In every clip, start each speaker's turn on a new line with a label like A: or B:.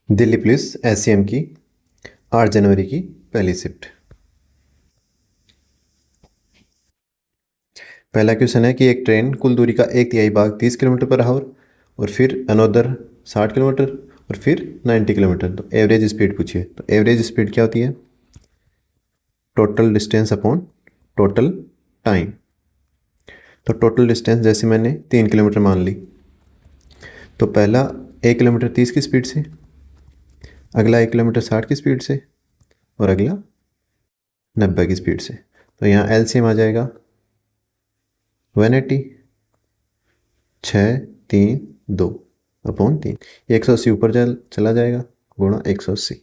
A: Delhi police SCM की 8 जनवरी की पहली शिफ्ट। पहला क्वेश्चन है कि एक ट्रेन कुल दूरी का एक तिहाई भाग 30 किलोमीटर पर आवर और फिर अनोदर 60 किलोमीटर और फिर 90 किलोमीटर, तो एवरेज स्पीड पूछिए। तो एवरेज स्पीड क्या होती है? Total distance upon total time. तो टोटल डिस्टेंस जैसे मैंने 3 किलोमीटर मान ली, तो पहला 1 किलोमीटर 30 की स्पीड से, अगला 1 किलोमीटर 60 की स्पीड से और अगला 90 की स्पीड से। तो यहाँ एलसीएम आ जाएगा 180, 6, 3, 2 अपॉन 3। 180 ऊपर चला जाएगा गुणा 180,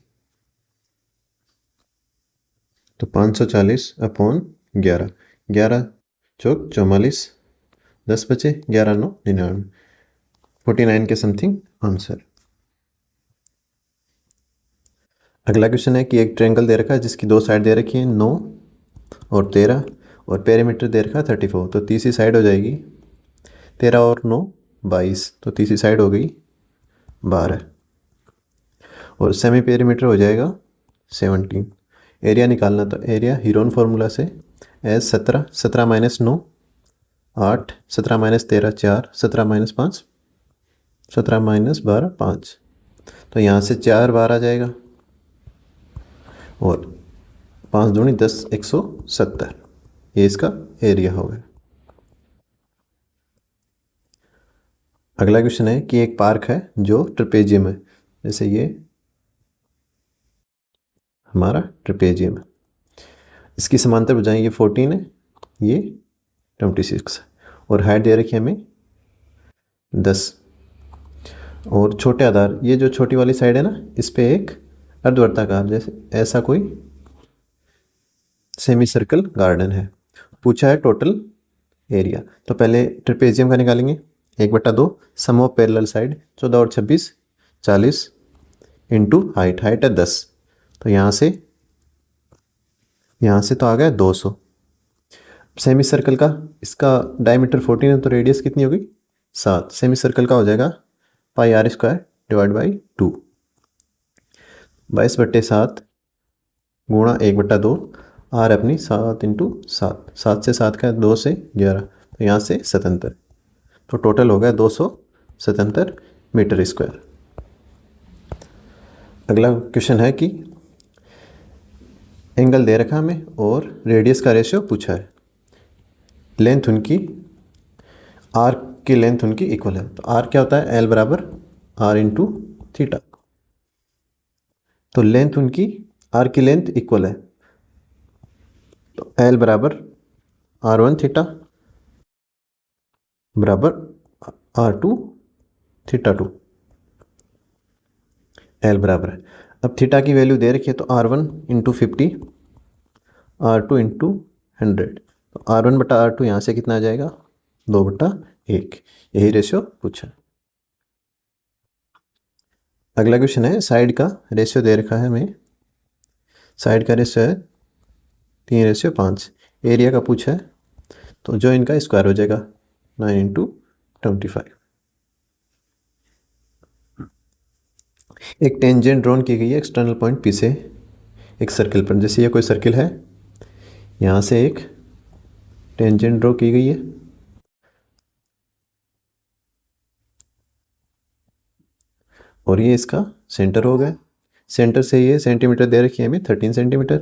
A: तो 540 अपॉन 11, 11 चौक 44, 10 बचे, 11 9 99, 49 के समथिंग आंसर। अगला क्वेश्चन है कि एक ट्रायंगल दे रखा है जिसकी दो साइड दे रखी है 9 और 13 और पेरीमीटर दे रखा है 34। तो तीसरी साइड हो जाएगी 13 और 9 22, तो तीसरी साइड हो गई 12 और सेमी पेरीमीटर हो जाएगा 17। एरिया निकालना, तो एरिया हीरोन फार्मूला से S 17, 17 minus 9 8, 17 minus 13 4, 17 minus 5, 17 minus 12 5, तो यहाँ से 4 बार आ जाएगा और 5 दूनी 10, 170, ये इसका एरिया हो गया। अगला क्वेश्चन है कि एक पार्क है जो ट्रेपेजियम है, जैसे ये हमारा ट्रेपेजियम है, इसकी समांतर भुजाएं ये 14 है, ये 26 है और हाइट दे रखी है हमें 10 और छोटे आधार, ये जो छोटी वाली साइड है ना, इस पे एक अर्धवर्ताकार जैसे ऐसा कोई सेमी सर्कल गार्डन है। पूछा है टोटल एरिया, तो पहले ट्रेपेजियम का निकालेंगे। 1/2 सम ऑफ पैरेलल साइड 14 और 26 40 इंटू हाइट, हाइट है 10, तो यहाँ से तो आ गया 200। सेमी सर्कल का इसका डायमीटर 14 है, तो रेडियस कितनी होगी 7। सेमी सर्कल का हो जाएगा पाई आर स्क्वायर डिवाइड बाई 2, 22/7 गुणा 1/2, आर अपनी 7 इंटू 7, 7 से 7 का 2 से 11, तो यहाँ से 77, तो टोटल हो गया 277 मीटर स्क्वायर। अगला क्वेश्चन है कि एंगल दे रखा हमें और रेडियस का रेशियो पूछा है। लेंथ उनकी, आर की लेंथ उनकी इक्वल है, तो आर क्या होता है? एल बराबर आर इंटू थीटा। तो लेंथ उनकी, आर की लेंथ इक्वल है, तो एल बराबर R1 थीटा बराबर R2 थीटा 2, एल बराबर है। अब थीटा की वैल्यू दे रखी है, तो R1 इंटू 50, R2 इंटू 100, तो R1/R2 यहाँ से कितना आ जाएगा 2/1, यही रेशियो पूछा है। अगला क्वेश्चन है साइड का रेशियो दे रखा है हमें, साइड का रेशियो है 3:5, एरिया का पूछा है, तो जो इनका स्क्वायर हो जाएगा 9 इंटू 25। एक टेंजेंट ड्रॉन की गई है एक्सटर्नल पॉइंट पी से एक सर्किल पर, जैसे ये कोई सर्किल है, यहाँ से एक टेंजेंट ड्रॉ की गई है और ये इसका सेंटर हो गया। सेंटर से ये सेंटीमीटर दे रखी है हमें 13 सेंटीमीटर,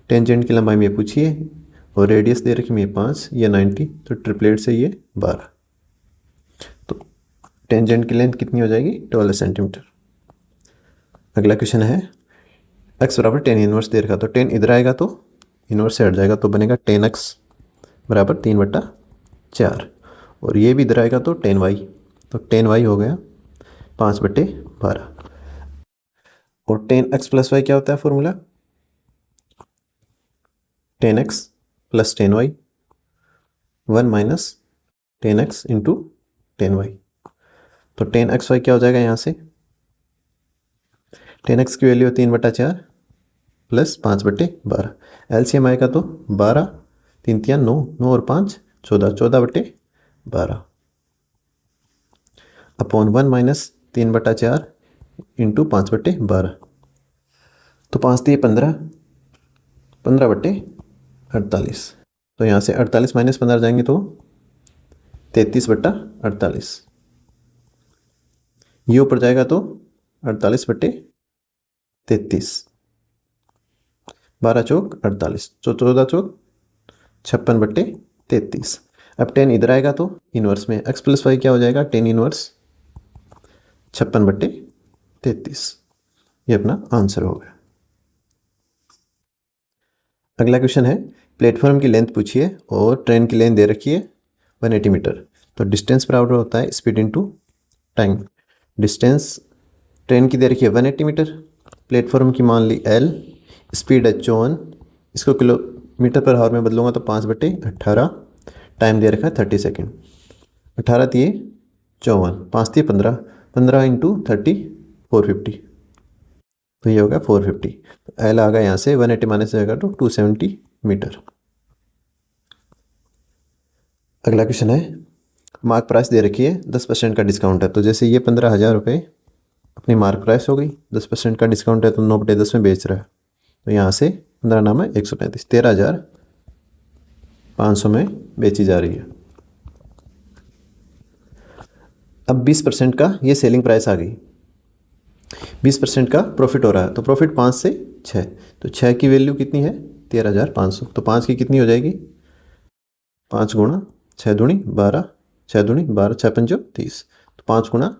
A: टेंजेंट की लंबाई में पूछिए और रेडियस दे रखी है 5 या 90, तो ट्रिपलेट से ये 12, तो टेंजेंट की लेंथ कितनी हो जाएगी 12 सेंटीमीटर। अगला क्वेश्चन है x बराबर 10 इनवर्स दे रखा, तो 10 इधर आएगा तो इनवर्स से हट जाएगा, तो बनेगा 10x बराबर 3/4 और ये भी इधर आएगा तो 10y, तो 10y हो गया 5/12 और 10x प्लस वाई क्या होता है formula? 10x plus 10y 1 minus 10x into 10y, तो 10xy क्या हो जाएगा? यहाँ से 10x की वैल्यू 3/4 प्लस 5/12, एलसीएम आएगा तो 12 3 3 9, 9 और 5 14, 14/12 अपॉन 1 माइनस 3/4 इंटू 5/12, तो 5 दिए 15, 15/48, तो यहाँ से 48 माइनस 15 जाएंगे तो 33/48, ये ऊपर जाएगा तो 48/33, 12 चौक 48, 14 चौक 56/33। अब 10 इधर आएगा तो इनवर्स में x + y क्या हो जाएगा, 10 इनवर्स 56/33, ये अपना आंसर हो गया। अगला क्वेश्चन है, प्लेटफॉर्म की लेंथ पूछिए और ट्रेन की लेंथ दे रखी है 180 मीटर। तो डिस्टेंस बराबर होता है speed into time. Distance train की दे रखी है 180 मीटर, प्लेटफॉर्म की मान ली L, स्पीड H1, इसको किलोमीटर पर आवर में बदलूंगा तो 5/18, टाइम दे रखा है 30 सेकेंड। 18 दिए 54, 5 दिए 15, 15 इंटू 30 450, तो ये होगा 450। तो L आ गया यहाँ से 180 माइनस जाएगा तो 270 मीटर। अगला क्वेश्चन है, मार्क प्राइस दे रखी है 10% का डिस्काउंट है। तो जैसे ये 15,000 रुपये अपनी मार्क प्राइस हो गई, 10% का डिस्काउंट है तो 9/10 में बेच रहा है, तो यहाँ से 15 नाम है 135, 13,500 में बेची जा रही है। अब 20% का ये सेलिंग प्राइस आ गई, 20% का प्रॉफिट हो रहा है, तो प्रॉफिट 5 से 6, तो 6 की वैल्यू कितनी है 13,500, तो 5 की कितनी हो जाएगी 5 गुणा 6 दूनी 12, 6 दूनी 12, 6 पंजो 30, तो 5 गुणा,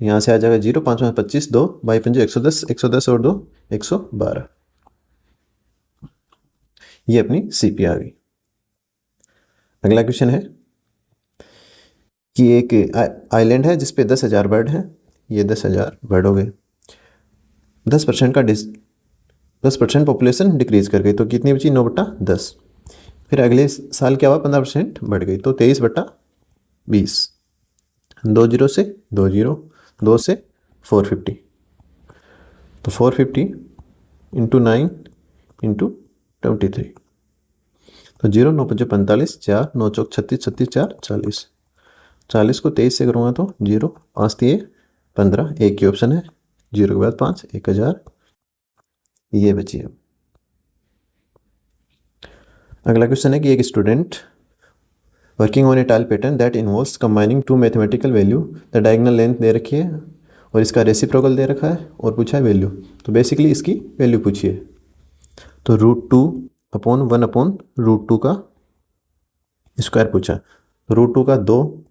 A: यहाँ से आ जाएगा 0, 5 में 25, 2 बाई पंजो 110, 110 और 2 112, ये अपनी CP आ गई। अगला क्वेश्चन है कि एक आइलैंड है जिसपे 10,000 बर्ड हैं, ये 10,000 बर्ड हो गए, 10% का 10% पॉपुलेशन डिक्रीज कर गई, तो कितनी बची 9/10। फिर अगले साल क्या हुआ 15% बढ़ गई, तो 23/20, 2 0 से 2 0, 2 से 450, तो 450 इंटू 9 इंटू 23, तो 0 9 5 45, 4 9 चौक 36, 36 4 40, 40 को 23 से करूँगा तो 0, 5 दिए 15, एक ही ऑप्शन है, 0 के बाद 5, 1000, ये बची है। अगला क्वेश्चन है कि एक student working on a tile pattern that involves combining two mathematical value, the diagonal length दे रखी है और इसका रेसिप्रोकल दे रखा है और पूछा है वैल्यू, तो बेसिकली इसकी वैल्यू पूछी है। तो √2/1/√2 का स्क्वायर पूछा, √2 का 2,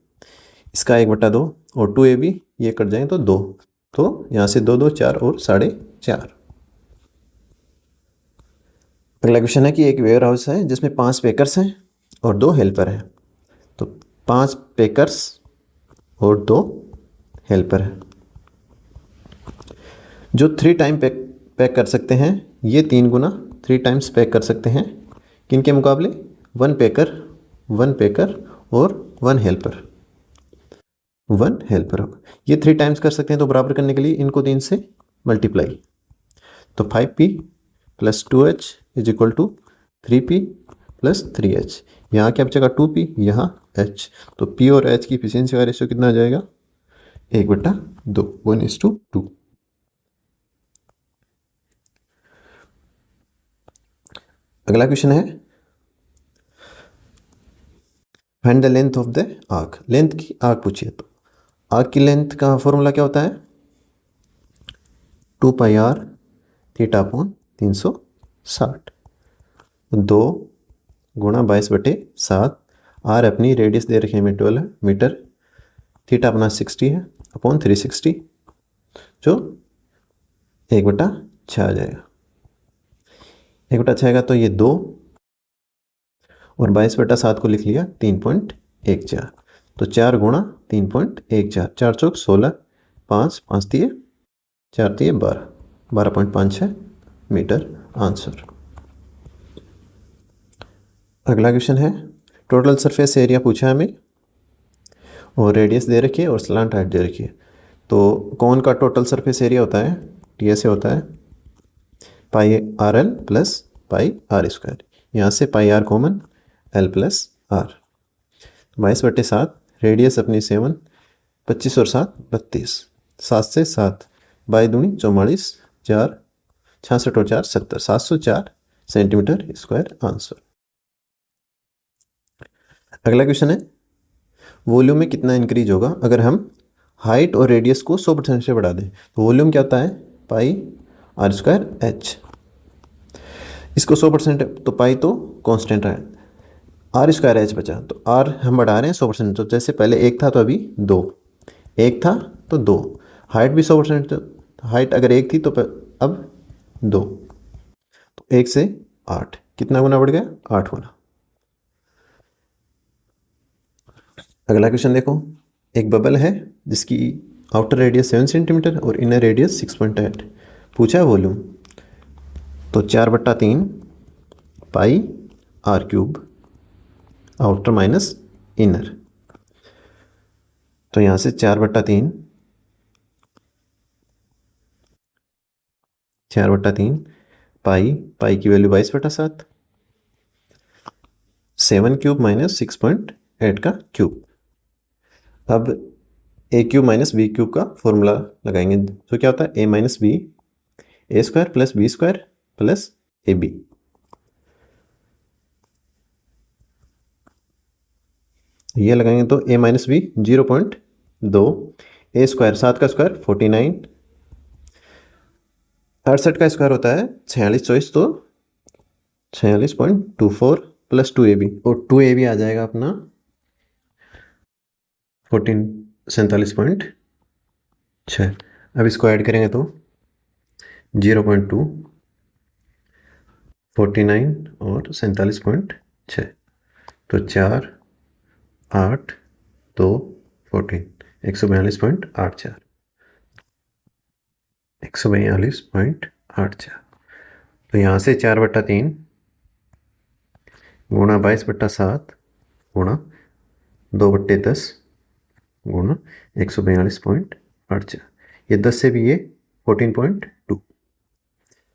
A: इसका 1/2 और 2ab ये कट जाएंगे तो 2, तो यहाँ से 2 2 4 और 4.5। अगला क्वेश्चन है कि एक वेयर हाउस है जिसमें 5 पैकर्स हैं और 2 हेल्पर हैं, तो 5 पैकर्स और 2 हेल्पर हैं जो 3 टाइम पैक कर सकते हैं, ये 3 गुना 3 टाइम्स पैक कर सकते हैं, किनके मुकाबले 1 पैकर और 1 हेल्पर, 1 हेल्पर होगा। ये 3 टाइम्स कर सकते हैं, तो बराबर करने के लिए इनको 3 से मल्टीप्लाई, तो 5p + 2h = 3p + 3h, यहाँ क्या बचेगा 2p, यहाँ h, तो p और h की एफिशिएंसी का रेशियो कितना आ जाएगा 1/2, 1:2। अगला क्वेश्चन है, find the length of the arc, length की आर्क पूछिए। तो आर्क की लेंथ का फॉर्मूला क्या होता है 2πr θ/360, 2 गुणा 22/7, आर अपनी रेडियस दे रखी है 12 मीटर, थीटा अपना 60 है अपॉन 360, जो 1/6 आ जाएगा, 1/6 आएगा तो ये 2 और 22/7 को लिख लिया 3.14, तो 4 गुणा 3.14, 4 चौक 16, 5 5 दिए 4 दिए 12, 12.56 मीटर आंसर। अगला क्वेश्चन है, टोटल सरफेस एरिया पूछा है हमें और रेडियस दे रखी है और स्लांट हाइट दे रखी है। तो कौन का टोटल सरफेस एरिया होता है TS से होता है πRL + πr², यहाँ से πr common, L + r, 22/7, radius अपनी 7, 25 और 7 32, 7 से 7 बाई दूनी 44, 4 66 और 4 70, 704 सेंटीमीटर स्क्वायर आंसर। अगला क्वेश्चन है वॉल्यूम में कितना इंक्रीज होगा अगर हम हाइट और रेडियस को 100% से बढ़ा दें। तो वॉल्यूम क्या होता है पाई आर स्क्वायर एच, इसको 100% तो पाई तो कांस्टेंट है, आर स्क्वायर एच बचा, तो आर हम बढ़ा रहे हैं 100%, तो जैसे पहले 1 था तो अभी 2, 1 था तो 2, हाइट भी 100%, तो हाइट अगर 1 थी तो अब 2, तो 1 से 8 कितना गुना बढ़ गया 8 गुना। अगला क्वेश्चन देखो, एक बबल है जिसकी आउटर रेडियस 7 सेंटीमीटर और इनर रेडियस 6.8, पूछा है वॉल्यूम, तो 4/3 pi r cube outer minus inner, तो यहाँ से 4/3 पाई की वैल्यू 22/7, 7 क्यूब माइनस 6.8 का क्यूब। अब a cube minus b cube का फॉर्मूला लगाएंगे, तो क्या होता है a minus b, a square plus b square plus a b. ये लगाएंगे तो a minus b 0.2, a square 7 का स्क्वायर 49, 68 का स्क्वायर होता है 46, 24 तो 46.24 प्लस 2ab, और 2ab आ जाएगा अपना 47.6। अब इसको ऐड करेंगे तो 0.2, 49 और 47.6, तो 4, 8, 2, 14, 142.84, 142.84। तो यहाँ से 4/3 गुणा 22/7 गुणा 2/10 गुणा 142.84, ये 10 से भी ये 14.2,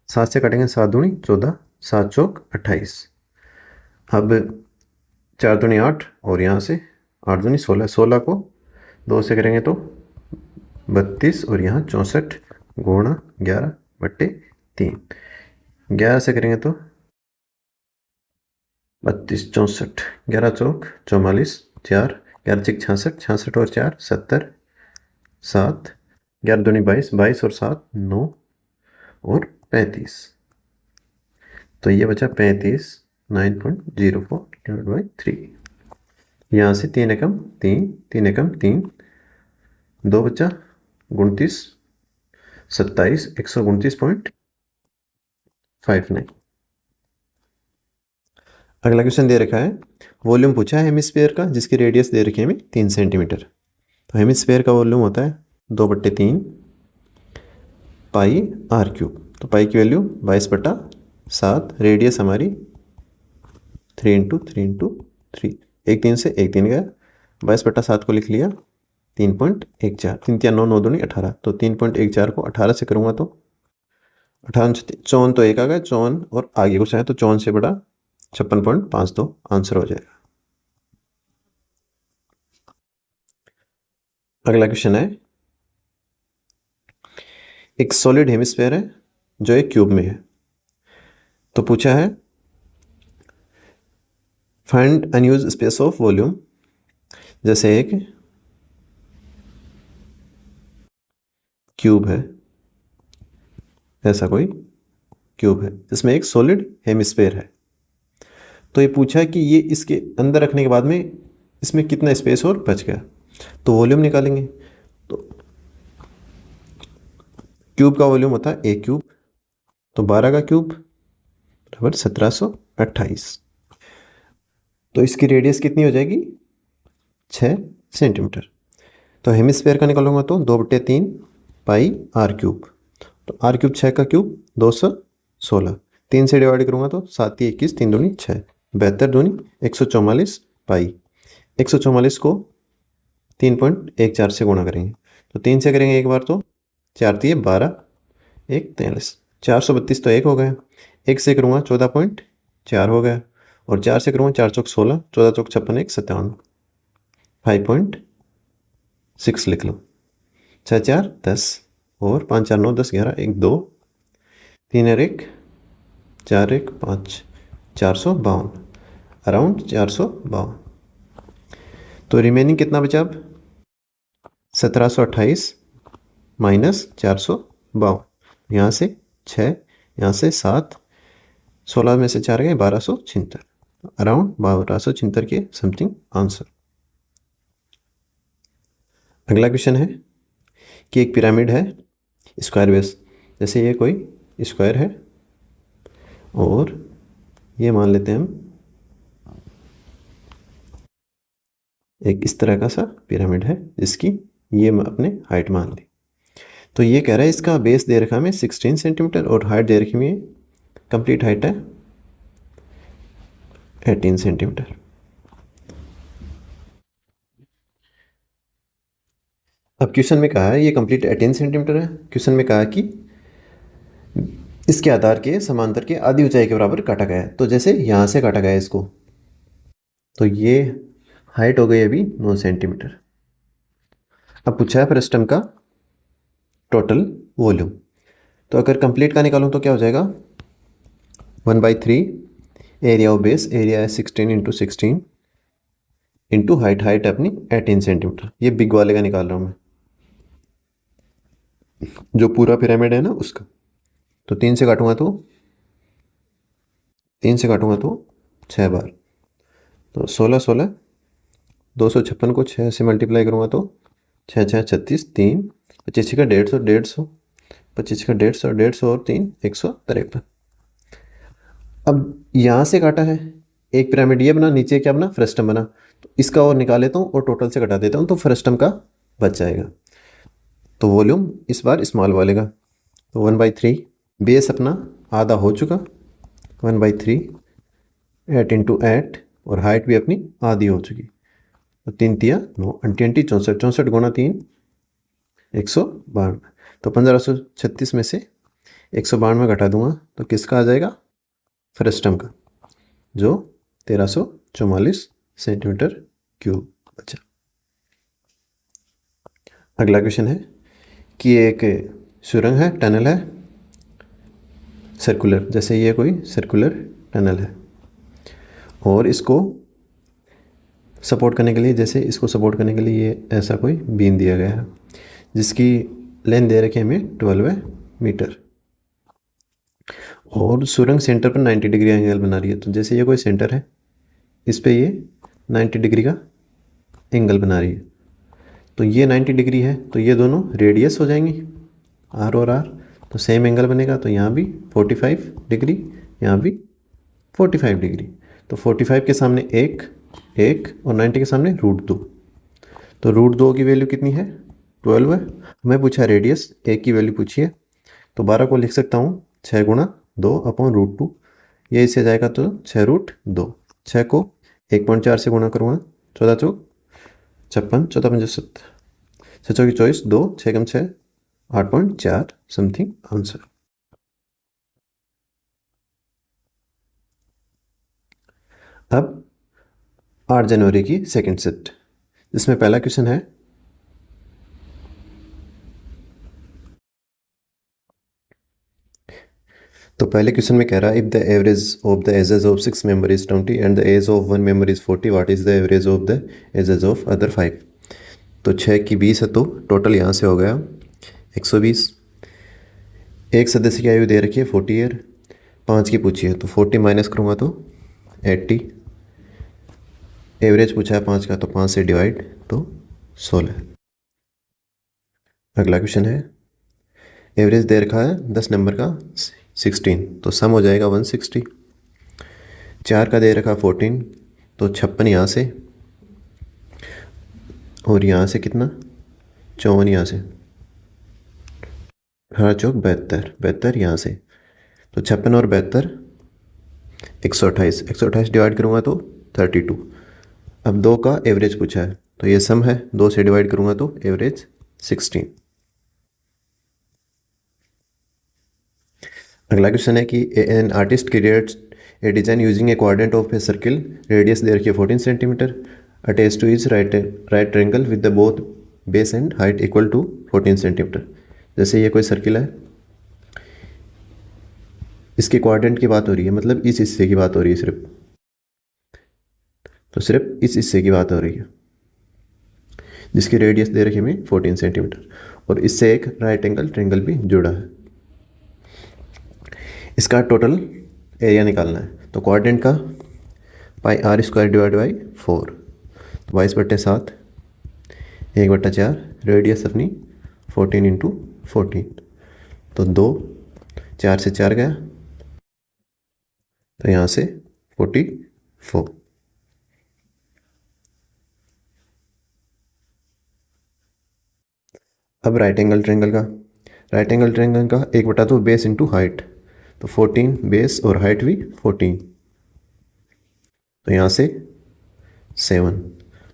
A: 7 से कटेंगे 7 दूनी 14, 7 चौक 28, अब 4 दूनी 8 और यहाँ से 8 दूनी 16, 16 को 2 से करेंगे तो 32 और यहाँ 64 गुणा 11/3, 11 से करेंगे तो 32, 64, 11 चौक 44, 4, 11 चिक 66, 66 और 4 70, 7, 11 दूनी 22, 22 और 7 9 और 35, तो ये बचा 35, 9.04 डिवाइड बाई 3, यहाँ से 3 एकम 3, 3 एकम 3, 2 बचा 29, 27, 129.59। अगला क्वेश्चन दे रखा है वॉल्यूम पूछा है हेमिस्फीयर का जिसकी रेडियस दे रखी है हमें 3 सेंटीमीटर। तो हेमिस्फीयर का वॉल्यूम होता है 2/3 पाई आर क्यूब, तो पाई की वैल्यू 22/7, रेडियस हमारी 3 × 3 × 3, एक 3 से एक 3 गया, 22/7 को लिख लिया 3.14, 3 3 9 9 दूनी 18, तो 3.14 को 18 से करूँगा तो 58, 54 तो एक आ गया, 54 और आगे कुछ आए तो 54 से बड़ा 56.52 आंसर हो जाएगा। अगला क्वेश्चन है एक सॉलिड हेमिस्फीयर है जो एक क्यूब में है, तो पूछा है find unused space of volume, जैसे एक क्यूब है, ऐसा कोई क्यूब है जिसमें एक सॉलिड हेमिस्फीयर है, तो ये पूछा है कि ये इसके अंदर रखने के बाद में इसमें कितना स्पेस और बच गया, तो वॉल्यूम निकालेंगे। तो क्यूब का वॉल्यूम होता है ए क्यूब, तो 12 का क्यूब बराबर 1728, तो इसकी रेडियस कितनी हो जाएगी 6 सेंटीमीटर। तो हेमिस्फीयर का निकालूंगा तो 2/3 पाई आर क्यूब, तो आर क्यूब 6 का क्यूब 216, 3 से डिवाइड करूँगा तो 7 × 21, 3 दूनी 6, 72 दूनी 144 पाई, 144 को 3.14 से गुणा करेंगे, तो 3 से करेंगे एक बार तो 4 × 12, 1 43, 432 तो एक हो गया, 1 से करूँगा 14.4 हो गया, और 4 से करूँगा 4 चौक 16, 14 चौक 56, 1 57, 5.6 लिख लो, 6 4 10 और 5 4 9 10 11 1 2 3 और 1 4 1 5 452 अराउंड 452। तो रिमेनिंग कितना बचा अब 1728 माइनस 452। यहाँ से 6, यहाँ से 7, 16 में से 4 गए 1276, अराउंड 1276 के समथिंग आंसर। अगला क्वेश्चन है कि एक पिरामिड है स्क्वायर बेस, जैसे ये कोई स्क्वायर है और ये मान लेते हैं हम एक इस तरह का सा पिरामिड है जिसकी ये अपने हाइट मान ली। तो ये कह रहा है इसका बेस दे रखा हमें 16 सेंटीमीटर और हाइट दे रखी है, कंप्लीट हाइट है 18 सेंटीमीटर। अब क्वेश्चन में कहा है ये कंप्लीट 18 सेंटीमीटर है। क्वेश्चन में कहा है कि इसके आधार के समांतर के आधी ऊंचाई के बराबर काटा गया है। तो जैसे यहाँ से काटा गया है इसको, तो ये हाइट हो गई अभी 9 सेंटीमीटर। अब पूछा है फ्रस्टम का टोटल वॉल्यूम। तो अगर कंप्लीट का निकालूं तो क्या हो जाएगा 1/3 एरिया ऑफ बेस, एरिया है 16 इंटू 16 इंटू हाइट, हाइट अपनी 18 सेंटीमीटर। ये बिग वाले का निकाल रहा हूँ मैं, जो पूरा पिरामिड है ना उसका। तो 3 से काटूंगा तो 6 बार, तो 16 16 256 को 6 से मल्टीप्लाई करूँगा तो 6 6 36, 3 25 का 150, 150 25 का 150, 150 और 3 153। अब यहाँ से काटा है एक पिरामिड ये बना, नीचे क्या बना फ्रस्टम बना, तो इसका और निकाल लेता हूँ और टोटल से घटा देता हूँ तो फ्रस्टम का बच जाएगा। तो वॉल्यूम इस बार स्मॉल वाले का, तो 1/3 बेस अपना आधा हो चुका, 1/3 8 इंटू 8 और हाइट भी अपनी आधी हो चुकी। तो 3 तिया 9 20 64, 64 गुणा 3 192। तो 1536 में से 192 घटा दूंगा तो किसका आ जाएगा फ्रस्टम का, जो 1344 सेंटीमीटर क्यूब बचा। अगला क्वेश्चन है कि एक सुरंग है, टनल है सर्कुलर, जैसे ये कोई सर्कुलर टनल है और इसको सपोर्ट करने के लिए, जैसे इसको सपोर्ट करने के लिए ये ऐसा कोई बीम दिया गया है जिसकी लेंथ दे रखी है हमें 12 मीटर और सुरंग सेंटर पर 90 डिग्री एंगल बना रही है। तो जैसे ये कोई सेंटर है, इस पे ये 90 डिग्री का एंगल बना रही है, तो ये 90 डिग्री है, तो ये दोनों रेडियस हो जाएंगी आर और आर, तो सेम एंगल बनेगा। तो यहाँ भी 45 डिग्री, यहाँ भी 45 डिग्री, तो 45 के सामने 1 और 90 के सामने √2, तो √2 की वैल्यू कितनी है 12 है। हमें पूछा रेडियस, एक की वैल्यू पूछी है, तो 12 को लिख सकता हूँ 6 गुणा 2 अपॉन √2, ये इससे जाएगा तो 6√2। 6 को 1.4 से गुणा करूँगा, 14 चौक 56, 14 पंजे 70, 6 चौकी 24, 2 6 कम 6 8.4 समथिंग आंसर। अब 8 जनवरी की सेकंड शिफ्ट, जिसमें पहला क्वेश्चन है तो पहले क्वेश्चन में कह रहा है if the average of the ages of 6 member is 20 and the age of 1 member is 40, what is the average of the ages of other 5। तो 6 की 20 है, तो टोटल यहाँ से हो गया 120। एक सदस्य की आयु दे रखी है 40 ईयर, 5 की पूछी है, तो 40 माइनस करूँगा तो 80। एवरेज पूछा है 5 का, तो 5 से डिवाइड तो 16। अगला क्वेश्चन है एवरेज दे रखा है 10 नंबर का 16, तो सम हो जाएगा 160। 4 का दे रखा 14, तो 56 यहाँ से और यहाँ से कितना 54, यहाँ से 18 चौक 72, 72 यहाँ से, तो 56 और 72 128, 128 डिवाइड करूँगा तो 32। अब 2 का एवरेज पूछा है, तो ये सम है, 2 से डिवाइड करूँगा तो एवरेज 16। अगला क्वेश्चन है कि an artist creates a design using a quadrant of a circle, radius दे रखी है 14 centimetre, attach to is right triangle with the both base and height equal to 14 centimetre. जैसे ये कोई सर्किल है, इसके क्वाड्रेंट की बात हो रही है, मतलब इस हिस्से की बात हो रही है सिर्फ, तो सिर्फ इस हिस्से की बात हो रही है जिसकी रेडियस दे रखी हमें 14 सेंटीमीटर, और इससे एक राइट एंगल ट्रायंगल भी जुड़ा है। इसका टोटल एरिया निकालना है, तो क्वाड्रेंट का पाई आर स्क्वायर डिवाइड बाई 4, तो 22/7, 1/4, रेडियस अपनी 14 इंटू 14, तो 2, 4 से 4 गया, तो यहाँ से 44। अब राइट एंगल ट्रायंगल का 1/2 बेस इंटू हाइट, तो 14 बेस और हाइट भी 14, तो यहाँ से 7,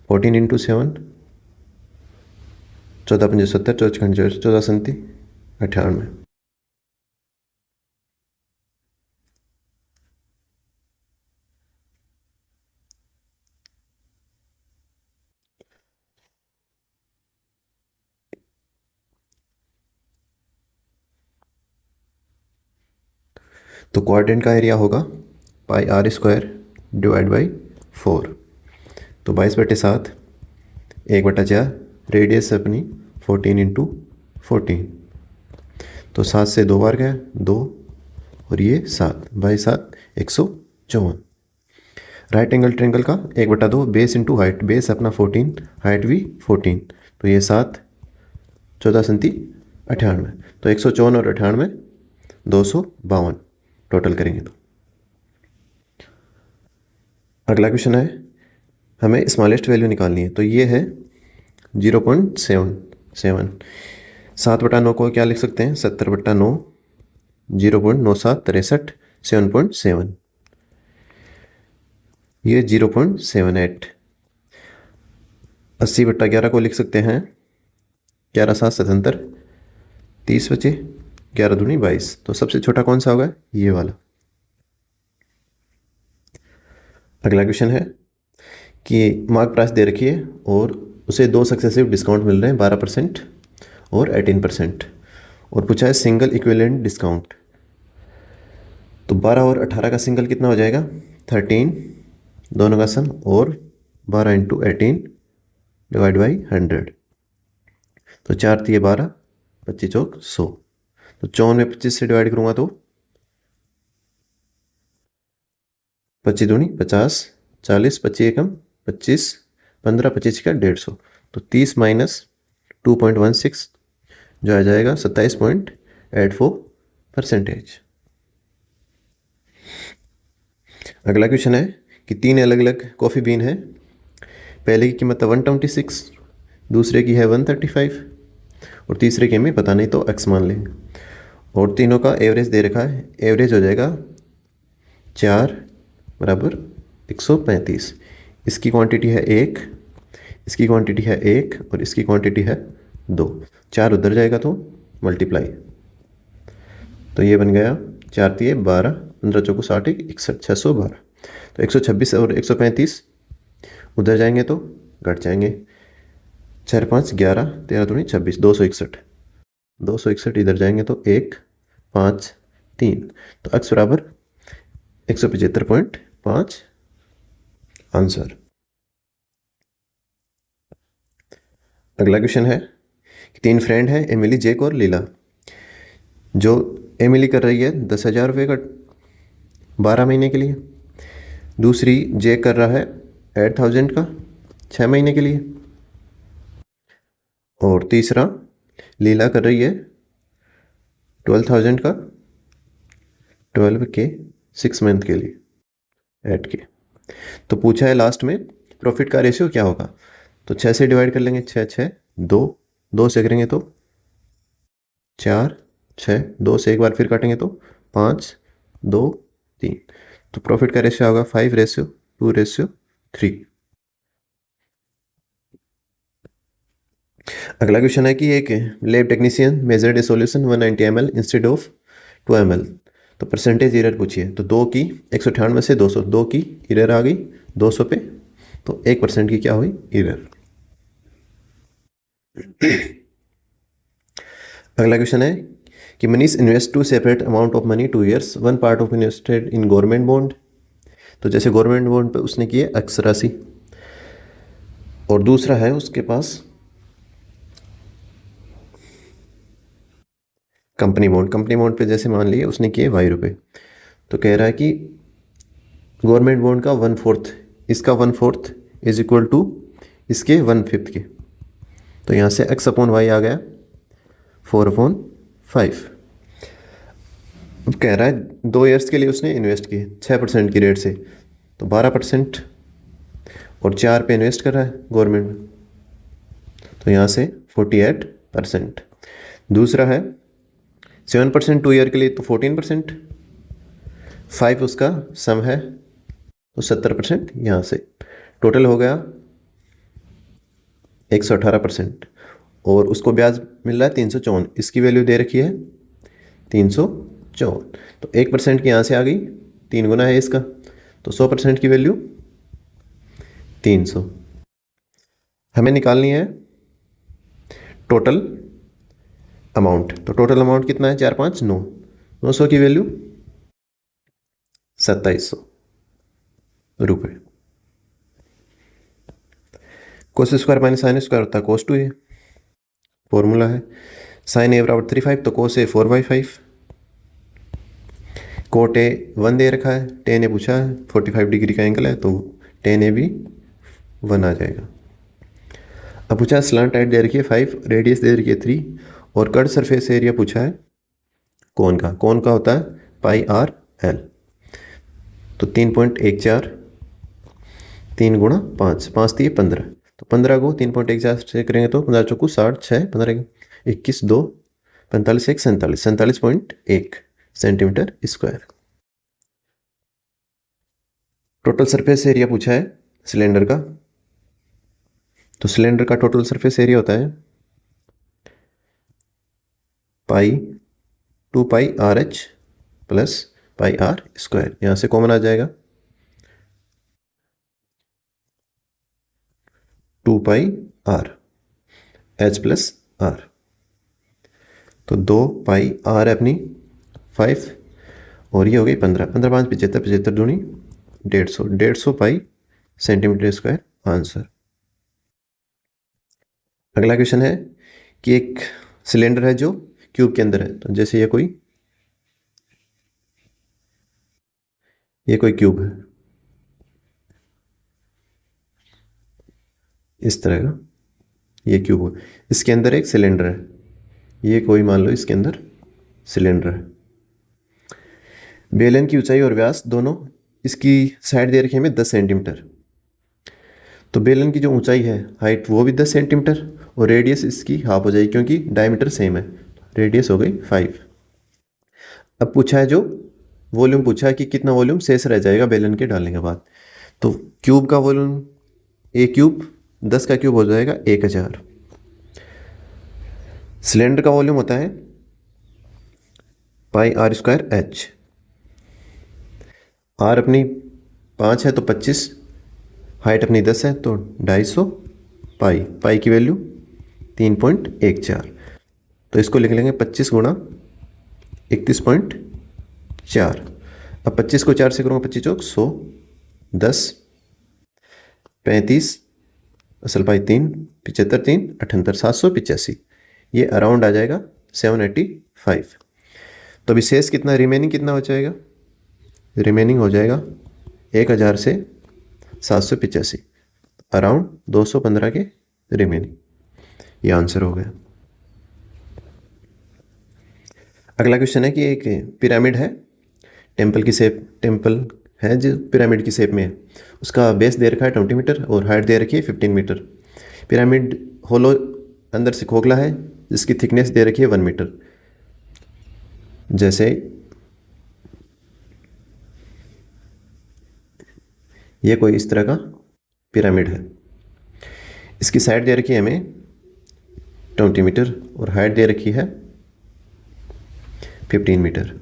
A: 14 इंटू 7, 14×5 = 70, 14×7 = 98। तो क्वाड्रेंट का एरिया होगा पाई आर स्क्वायर डिवाइड बाई 4, तो 22/7, 1/4, रेडियस अपनी 14 इंटू 14, तो 7 से 2 बार गया 2, और ये 7 बाई 7 154। राइट एंगल ट्रायंगल का 1/2 बेस इंटू हाइट, बेस अपना 14, हाइट भी 14, तो ये 7, 14×7 = 98, तो 154 और 98 252 टोटल करेंगे तो। अगला क्वेश्चन है, हमें स्मॉलेस्ट वैल्यू निकालनी है, तो ये है 0.77। 7/9 को क्या लिख सकते हैं, 70/9, 0.9763, 7.7, ये 0.78। 80/11 को लिख सकते हैं 11×7 = 77, 30 बचे, 11×2 = 22, तो सबसे छोटा कौन सा होगा, ये वाला। अगला क्वेश्चन है कि मार्क प्राइस दे रखी है और उसे 2 सक्सेसिव डिस्काउंट मिल रहे हैं, 12% और 18%, और पूछा है सिंगल इक्विवेलेंट डिस्काउंट। तो 12 और 18 का सिंगल कितना हो जाएगा, 13, दोनों का सम, और 12 इंटू 18 डिवाइड बाई 100, तो 4 × 12, 25 × 100, तो 54 में 25 से डिवाइड करूँगा तो 25×2 = 50, 40, 25 एकम 25, 15, 25 का 150, तो 30 माइनस 2.16 जो आ जाएगा 27.84%। अगला क्वेश्चन है कि 3 अलग अलग कॉफ़ी बीन है, पहले की कीमत 126, दूसरे की है 135, और तीसरे की हमें पता नहीं, तो x मान लेंगे, और तीनों का एवरेज दे रखा है, एवरेज हो जाएगा 4 = 135। इसकी क्वांटिटी है 1, इसकी क्वांटिटी है 1, और इसकी क्वांटिटी है 2, 4 उधर जाएगा तो मल्टीप्लाई, तो ये बन गया 4 × 3 = 12, 15 × 4 = 60, 61, 612, तो 126 और 135 उधर जाएंगे तो घट जाएंगे, 4 × 5 = 11, 13 × 2 = 26, 261, 261 इधर जाएंगे तो 1, 5, 3, तो x बराबर 175.5 आंसर। अगला क्वेश्चन है कि 3 फ्रेंड हैं, एमिली, जेक और लीला। जो एमिली कर रही है 10,000 रुपये का 12 महीने के लिए, दूसरी जेक कर रहा है 8,000 का 6 महीने के लिए, और तीसरा लीला कर रही है 12,000 का 12 के 6 मंथ के लिए, 8 के। तो पूछा है लास्ट में प्रॉफिट का रेशियो क्या होगा, तो 6 से डिवाइड कर लेंगे, 6, 6, 2, 2 से करेंगे तो 4, 6, 2 से एक बार फिर काटेंगे तो 5, 2, 3, तो प्रॉफिट का रेशियो होगा 5:2:3। अगला क्वेश्चन है कि एक lab technician measured A solution 190 ml instead of 2 ml, तो परसेंटेज एरर पूछिए, तो 2 की 198 से 200, 2 की एरर आ गई 200 पे, तो 1% की क्या हुई, एरर। अगला क्वेश्चन है कि Manish invest two separate amount of money 2 years, one part of invested in government bond. तो जैसे गवर्नमेंट बॉन्ड पे उसने किए एक्स राशि, और दूसरा है उसके पास कंपनी बॉन्ड। कंपनी बॉन्ड पे जैसे मान लिए उसने किए वाई रुपये। तो कह रहा है कि गवर्नमेंट बॉन्ड का 1/4, इसका 1/4 इज इक्वल टू इसके 1/5 के। तो यहाँ से x अपॉन वाई आ गया 4/5। अब कह रहा है 2 years के लिए उसने इन्वेस्ट किए 6% की रेट से, तो 12% और 4 पे इन्वेस्ट कर रहा है गवर्नमेंट में, तो यहाँ से 48%। दूसरा है 7% 2 year के लिए, तो 14%, 5 उसका सम है, तो 70% यहाँ से। टोटल हो गया 118%। और उसको ब्याज मिल रहा है 354, इसकी वैल्यू दे रखी है 354। तो 1% की यहाँ से आ गई, 3 गुना है इसका, तो 100% की वैल्यू 300। हमें निकालनी है टोटल अमाउंट। तो टोटल अमाउंट कितना है, 4 5 9, 900 की वैल्यू 2700 रुपये। Cos square minus sine square होता है कोस 2a। फॉर्मूला है साइन ए बराबर 3/5, तो कोस ए 4/5। कोट ए 1 दे रखा है, टेन ए पूछा है, 45 डिग्री का एंगल है, तो टेन ए भी 1 आ जाएगा। अब पूछा है स्लांट हाइट दे रखी है 5, रेडियस दे रखी है 3, और कर्व सरफेस एरिया पूछा है कोन का। कोन का होता है पाई आर एल। तो 3.14, 3 गुणा 5, 5 दिए 15, तो 15 को 3.14 से करेंगे तो 15 चौकू 60, 6 15 21 2 45 1 47, 47.1 centimetre square. Total surface area पूछा है सिलेंडर का। तो सिलेंडर का टोटल सरफेस एरिया होता है pi 2 r h plus pi r square. यहाँ से कॉमन आ जाएगा 2 आर एच प्लस आर। तो 2 आर है अपनी 5, और ये हो गई 15, 15 5 75, 75 दूनी 150, 150 पाई सेंटीमीटर स्क्वायर आंसर। अगला क्वेश्चन है कि एक सिलेंडर है जो क्यूब के अंदर है। तो जैसे ये कोई क्यूब है इस तरह का, ये क्यूब है, इसके अंदर एक सिलेंडर है, ये कोई मान लो इसके अंदर सिलेंडर है। बेलन की ऊंचाई और व्यास दोनों इसकी साइड दे रखी है हमें 10 सेंटीमीटर। तो बेलन की जो ऊंचाई है हाइट वो भी 10 सेंटीमीटर, और रेडियस इसकी हाफ हो जाएगी क्योंकि डायमीटर सेम है, रेडियस हो गई 5। अब पूछा है जो वॉल्यूम पूछा है कि कितना वॉल्यूम शेष रह जाएगा बेलन के डालने के बाद। तो क्यूब का वॉल्यूम ए क्यूब 10 का क्यूब हो जाएगा 1000। सिलेंडर का वॉल्यूम होता है पाई आर स्क्वायर एच। आर अपनी 5 है तो 25, हाइट अपनी 10 है तो 250 पाई की वैल्यू 3.14। तो इसको लिख लेंगे 25 गुणा 31.4। अब 25 को 4 से करूँगा 25 चौक 100, 10 35 असल पाई 3 75 3 78 785, ये अराउंड आ जाएगा 785। तो अभी शेष कितना, रिमेनिंग कितना हो जाएगा, रिमेनिंग हो जाएगा 1000 से 785, अराउंड 215 के रिमेनिंग। ये आंसर हो गया। अगला क्वेश्चन है कि एक पिरामिड है, टेम्पल है जो पिरामिड की शेप में है, उसका बेस दे रखा है 20 मीटर और हाइट दे रखी है 15 मीटर। पिरामिड होलो अंदर से खोखला है जिसकी थिकनेस दे रखी है 1 मीटर। जैसे ये कोई इस तरह का पिरामिड है, इसकी साइड दे रखी है हमें 20 मीटर और हाइट दे रखी है 15 मीटर।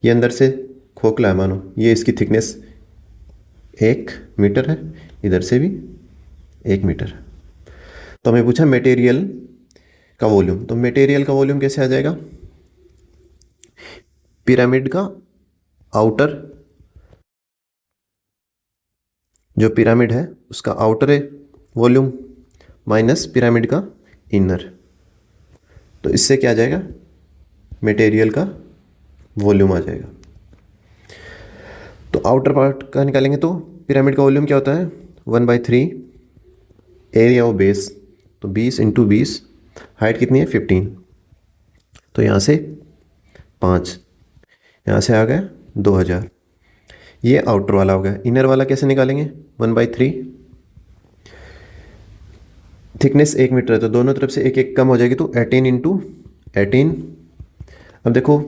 A: ये अंदर से खोखला है मानो, ये इसकी थिकनेस 1 मीटर है, इधर से भी 1 मीटर है। तो हमें पूछा मटेरियल का वॉल्यूम। तो मटेरियल का वॉल्यूम कैसे आ जाएगा? पिरामिड का आउटर, जो पिरामिड है उसका आउटर है वॉल्यूम माइनस पिरामिड का इनर। तो इससे क्या आ जाएगा? मटेरियल का वॉल्यूम आ जाएगा। तो आउटर पार्ट का निकालेंगे तो पिरामिड का वॉल्यूम क्या होता है? 1/3 एरिया ऑफ बेस। तो 20 × 20, हाइट कितनी है? 15। तो यहाँ से 5, यहाँ से आ गया 2000। ये आउटर वाला हो गया। इनर वाला कैसे निकालेंगे? 1/3, थिकनेस 1 मीटर है तो दोनों तरफ से एक एक कम हो जाएगी, तो 18 × 18। अब देखो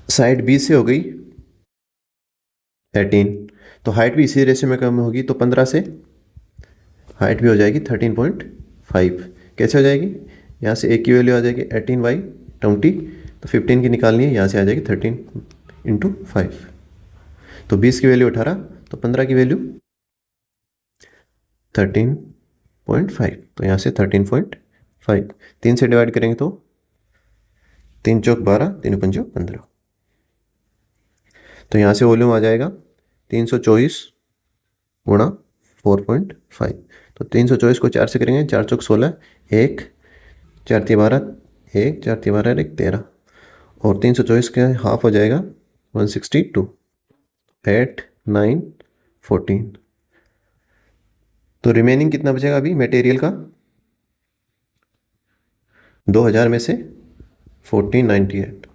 A: साइड बी से हो गई 18, तो हाइट भी इसी रेशियो में कम होगी, तो 15 से हाइट भी हो जाएगी 13.5। कैसे हो जाएगी? यहाँ से एक की वैल्यू आ जाएगी 18/20, तो 15 की निकालनी है, यहाँ से आ जाएगी 13 × 5। तो 20 की वैल्यू 18, तो 15 की वैल्यू 13.5, तो यहाँ से 13.5। 3 से डिवाइड करेंगे तो 3 चौक 12, 3 पंचो 15। तो यहाँ से वॉल्यूम आ जाएगा 324 × 4.5। तो 324 को 4 से करेंगे, 4 चौक 16, 1 4 × 12, 1 4 × 12, 1 13, और 324 का हाफ हो जाएगा 162, 8 9 14। तो रिमेनिंग कितना बचेगा अभी मटेरियल का? 2000 में से 1498।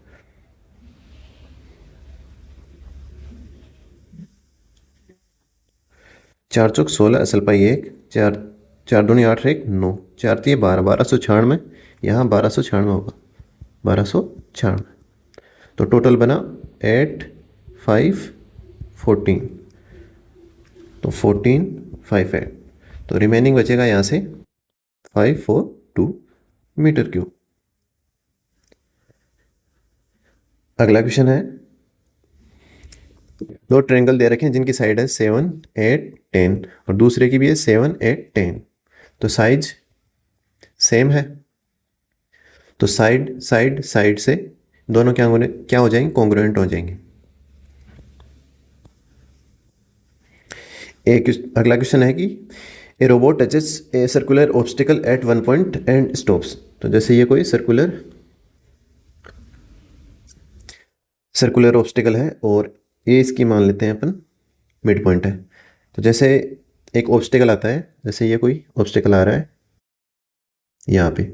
A: 4 चौक 16, असल पाई 1, 4 4 दूनी 8, 1 9, 4 3 12, 1296। यहाँ 1296 होगा, 1296। तो टोटल बना 8 5 14, तो 1458। तो रिमेनिंग बचेगा यहाँ से 542 मीटर क्यूब। अगला क्वेश्चन है, दो ट्रायंगल दे रखे हैं जिनकी साइड है 7 8 10 और दूसरे की भी है 7 8 10। तो साइज सेम है, तो साइड साइड साइड से दोनों क्या हो जाएंगे? कॉन्ग्रुएंट हो जाएंगे। एक अगला क्वेश्चन है कि a robot touches a circular obstacle at one point and stops. तो जैसे ये कोई सर्कुलर ऑब्स्टिकल है और ये इसकी मान लेते हैं अपन मिड पॉइंट है। तो जैसे एक ऑब्स्टिकल आता है, जैसे ये कोई ऑब्स्टिकल आ रहा है यहाँ पे,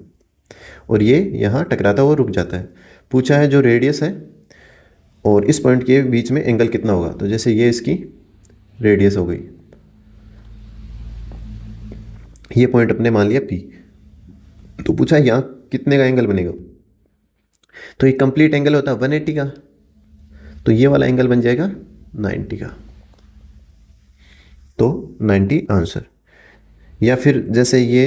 A: और ये यहाँ टकराता हुआ रुक जाता है। पूछा है जो रेडियस है और इस पॉइंट के बीच में एंगल कितना होगा। तो जैसे ये इसकी रेडियस हो गई, ये पॉइंट अपने मान लिया P। तो पूछा यहाँ कितने का एंगल बनेगा। तो ये कंप्लीट एंगल होता है 180 का, तो ये वाला एंगल बन जाएगा 90 का। तो 90 आंसर। या फिर जैसे ये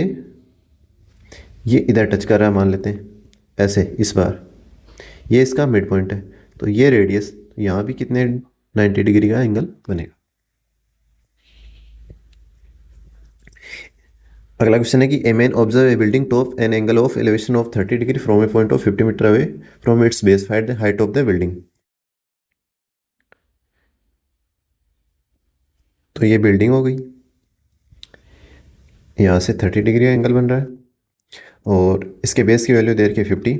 A: इधर टच कर रहा है, मान लेते हैं ऐसे, इस बार ये इसका मिड पॉइंट है, तो ये रेडियस, तो यहाँ भी कितने 90 डिग्री का एंगल बनेगा। अगला क्वेश्चन है कि a man observe a building top an angle of elevation of 30 degree from a point of 50 metre away from its base, find the height of the building. तो ये बिल्डिंग हो गई, यहाँ से 30 डिग्री का एंगल बन रहा है और इसके बेस की वैल्यू दे रखी है 50,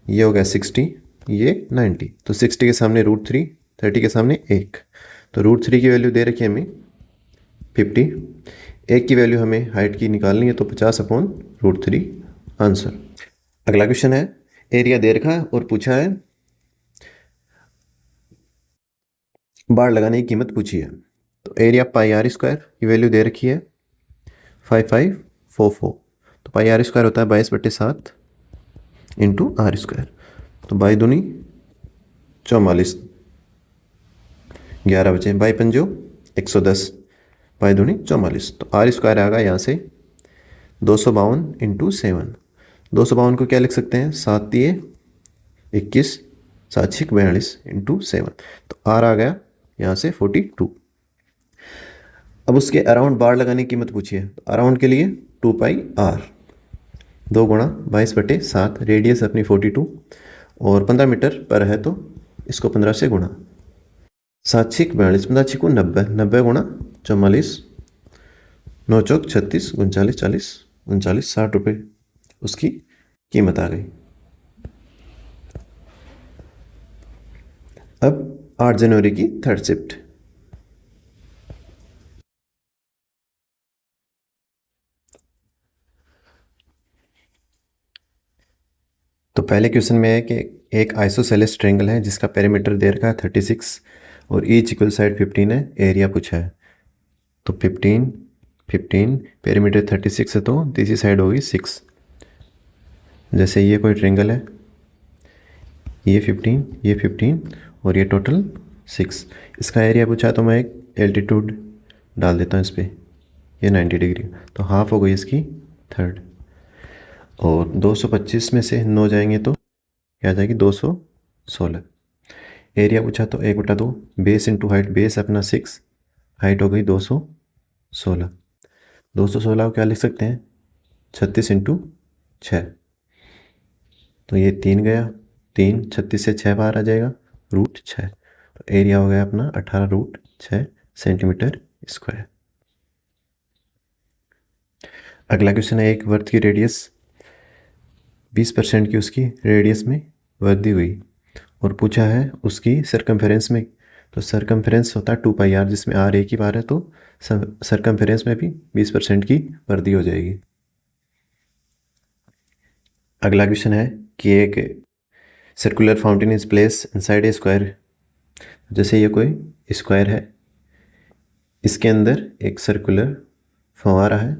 A: ये हो गया 60, ये 90। तो 60 के सामने √3, 30 के सामने 1, तो √3 की वैल्यू दे रखी है हमें 50, 1 की वैल्यू हमें हाइट की निकालनी है, तो 50/√3 आंसर। अगला क्वेश्चन है, एरिया दे रखा है और पूछा है बाड़ लगाने की कीमत पूछी है। तो एरिया πr² की वैल्यू दे रखी है 5544, तो πr² होता है 22/7 × r²। तो 22 दूनी 44, 11 बचे, 22 पंजो 110, 22 दूनी 44, तो r² आएगा यहाँ से 252 × 7। 252 को क्या लिख सकते हैं? 7 × 21, 7 × 42 × 7, तो r आ गया यहाँ से 42। अब उसके अराउंड बाड़ लगाने की कीमत पूछी है, तो अराउंड के लिए 2πr, 2 × 22/7, रेडियस अपनी 42 और 15 मीटर पर है तो इसको 15 से गुणा। 7 छिक 42, 15 छिकू 90, 90 × 44, 9 चौक 36, 39 40, 39 60 रुपये उसकी कीमत आ गई। अब 8 जनवरी की थर्ड शिफ्ट। तो पहले क्वेश्चन में है कि एक आइसोसेलेस ट्रायंगल है जिसका पेरीमीटर दे रखा है 36 और ईच इक्वल साइड 15 है, एरिया पूछा है। तो 15 पेरीमीटर 36 है तो तीसरी साइड होगी 6। जैसे ये कोई ट्रायंगल है, ये 15 और ये टोटल 6, इसका एरिया पूछा तो मैं एक एल्टीट्यूड डाल देता हूँ इस पर, ये 90 डिग्री, तो हाफ हो गई इसकी थर्ड। और 225 में से 9 जाएंगे तो क्या आ जाएगी 216। एरिया पूछा तो 1/2, बेस इंटू हाइट, बेस अपना 6, हाइट हो गई 216। 216 को क्या लिख सकते हैं 36 × 6, तो ये 3 गया, 3 36 से 6 बाहर आ जाएगा √6, तो एरिया हो गया अपना 18√6 सेंटीमीटर स्क्वायर। अगला क्वेश्चन है, एक वर्त की रेडियस 20% की उसकी रेडियस में वृद्धि हुई और पूछा है उसकी सरकमफेरेंस में। तो सरकमफेरेंस होता है 2πr, जिसमें r एक ही बार है तो सरकमफेरेंस में भी 20% की वृद्धि हो जाएगी। अगला क्वेश्चन है कि एक circular fountain is place inside a square. जैसे ये कोई स्क्वायर है, इसके अंदर एक सर्कुलर फव्वारा है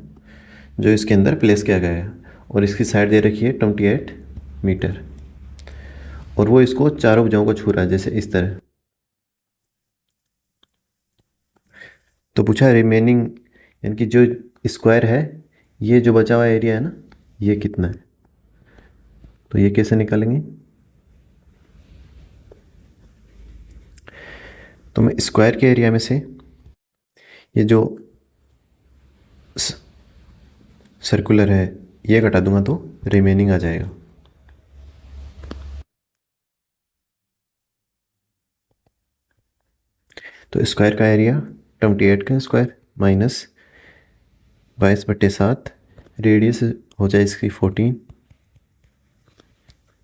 A: जो इसके अंदर प्लेस किया गया है और इसकी साइड दे रखी है 28 मीटर और वो इसको चारों भुजाओं को छू रहा है, जैसे इस तरह। तो पूछा रिमेनिंग, यानी कि जो स्क्वायर है, ये जो बचा हुआ एरिया है ना, ये कितना है, तो ये कैसे निकालेंगे। तो मैं स्क्वायर के एरिया में से ये जो सर्कुलर है ये घटा दूंगा तो रिमेनिंग आ जाएगा। तो स्क्वायर का एरिया 28 का स्क्वायर माइनस 22/7, रेडियस हो जाए इसकी 14,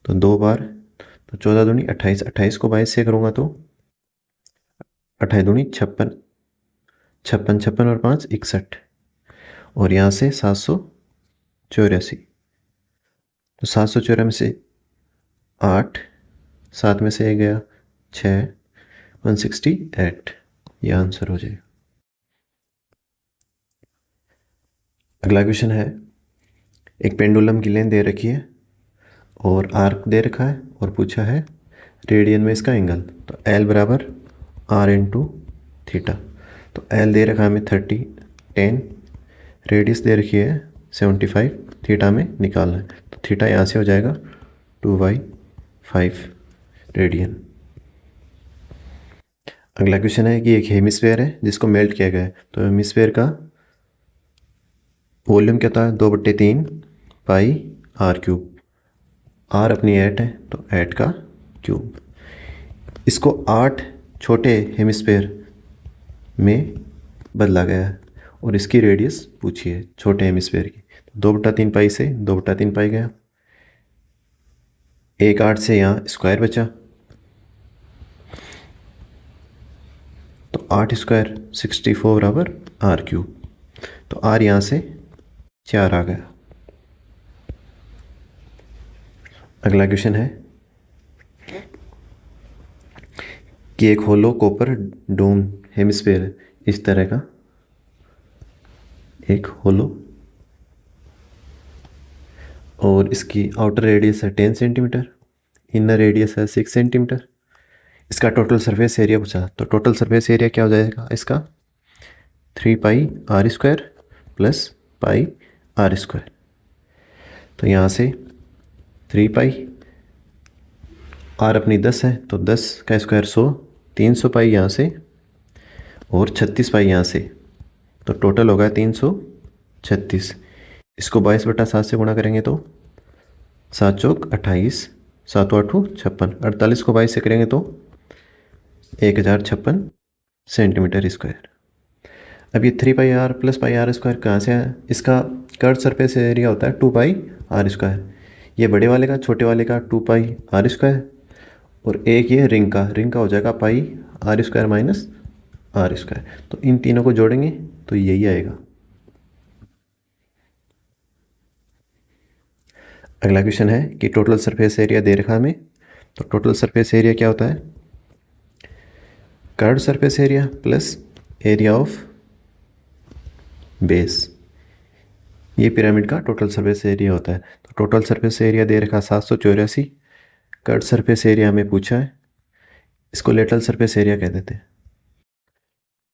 A: तो 2 बार, तो 14 दूनी 28, 28 को 22 से करूँगा तो 28 दूनी 56, 56 और 5 61, और यहाँ से 784, तो 784 में से 8, 7 में से 1 गया 6, 168, यह आंसर हो जाएगा। अगला क्वेश्चन है, एक पेंडुलम की लेंथ दे रखी है और आर्क दे रखा है और पूछा है रेडियन में इसका एंगल। तो L बराबर R × थीटा। तो L दे रखा है हमें 30, 10, रेडियस दे रखी है 75, थीटा में निकालना है, तो थीटा यहाँ से हो जाएगा 2/5 रेडियन। अगला क्वेश्चन है कि एक हेमिस्फेयर है जिसको मेल्ट किया गया है, तो हेमिस्फेयर का वॉल्यूम क्या था 2/3 πr³। r अपनी 8 है तो 8 का क्यूब। इसको 8 छोटे हेमिस्फेयर में बदला गया है और इसकी रेडियस पूछी है छोटे हेमिस्फेयर की। 2/3 पाई से 2/3 पाई गया, 1 8 से यहाँ स्क्वायर बचा, तो 8 स्क्वायर 64 बराबर r³। तो r यहाँ से 4 आ गया। अगला क्वेश्चन है कि एक होलो कॉपर डोम हेमिस्फेयर, इस तरह का एक होलो, और इसकी आउटर रेडियस है 10 सेंटीमीटर, इनर रेडियस है 6 सेंटीमीटर। इसका टोटल सरफेस एरिया पूछा, तो टोटल सरफेस एरिया क्या हो जाएगा इसका 3πr² + πr²। तो यहाँ से 3π, r अपनी 10 है तो 10 का स्क्वायर 100, 300 पाई यहाँ से और 36 पाई यहाँ से, तो टोटल होगा 336। इसको 22/7 से गुणा करेंगे तो 7 चौक 28, 7 8 56, 48 को 22 से करेंगे तो 1056 सेंटीमीटर स्क्वायर। अब ये 3πr + πr² कहाँ से आया? इसका कर्व सरफेस एरिया होता है 2πr²। ये बड़े वाले का, छोटे वाले का 2πr², और एक ये रिंग का हो जाएगा πr² - r²। तो इन तीनों को जोड़ेंगे तो यही आएगा। अगला क्वेश्चन है कि टोटल सरफेस एरिया दे रखा हमें। तो टोटल सरफेस एरिया क्या होता है? Curve surface area plus area of base. ये पिरामिड का टोटल सरफेस एरिया होता है। तो टोटल सरफेस एरिया दे रखा 784। कर्व सरफेस एरिया हमें पूछा है, इसको लेटरल सरफेस एरिया कह देते हैं,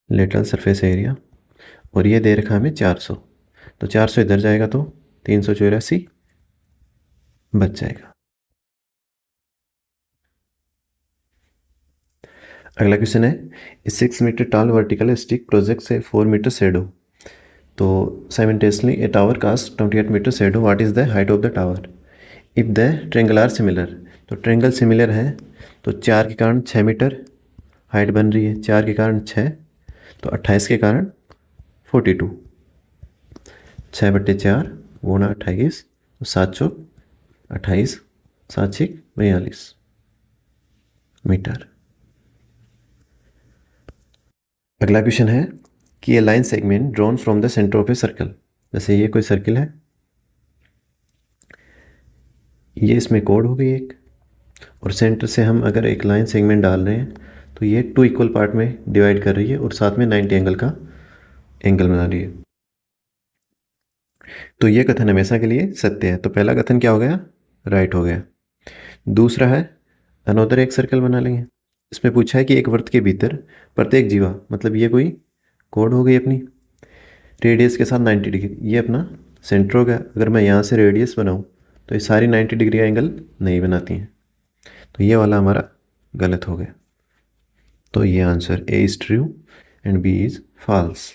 A: लेटरल सरफेस एरिया। और ये दे रखा हमें 400। तो 400 इधर जाएगा तो 384 बच जाएगा। अगला क्वेश्चन है, 6 metre tall vertical stick project से 4 मीटर शेडो। तो simultaneously a tower cast 28 metre shadow, what is the height of the tower if the triangle are similar. तो ट्रेंगल सिमिलर है तो 4 के कारण 6 मीटर हाइट बन रही है, 4 के कारण 6, तो 28 के कारण 42, 6/4 गुणा 28, तो 7 चौक 28, 7 6 42 मीटर। अगला क्वेश्चन है कि ये line segment drawn from the centre of a circle. जैसे ये कोई सर्किल है, ये इसमें कोड हो गई एक, और सेंटर से हम अगर एक लाइन सेगमेंट डाल रहे हैं तो ये 2 इक्वल पार्ट में डिवाइड कर रही है और साथ में 90 एंगल का एंगल बना रही है। तो ये कथन हमेशा के लिए सत्य है। तो पहला कथन क्या हो गया? राइट हो गया। दूसरा है अनोदर एक सर्कल बना लेंगे। इसमें पूछा है कि एक वृत्त के भीतर प्रत्येक जीवा, मतलब ये कोई कोड हो गई अपनी, रेडियस के साथ 90 डिग्री, ये अपना सेंटर हो गया। अगर मैं यहाँ से रेडियस बनाऊँ तो ये सारी 90 डिग्री का एंगल नहीं बनाती हैं, तो ये वाला हमारा गलत हो गया। तो ये answer A is true and B is false.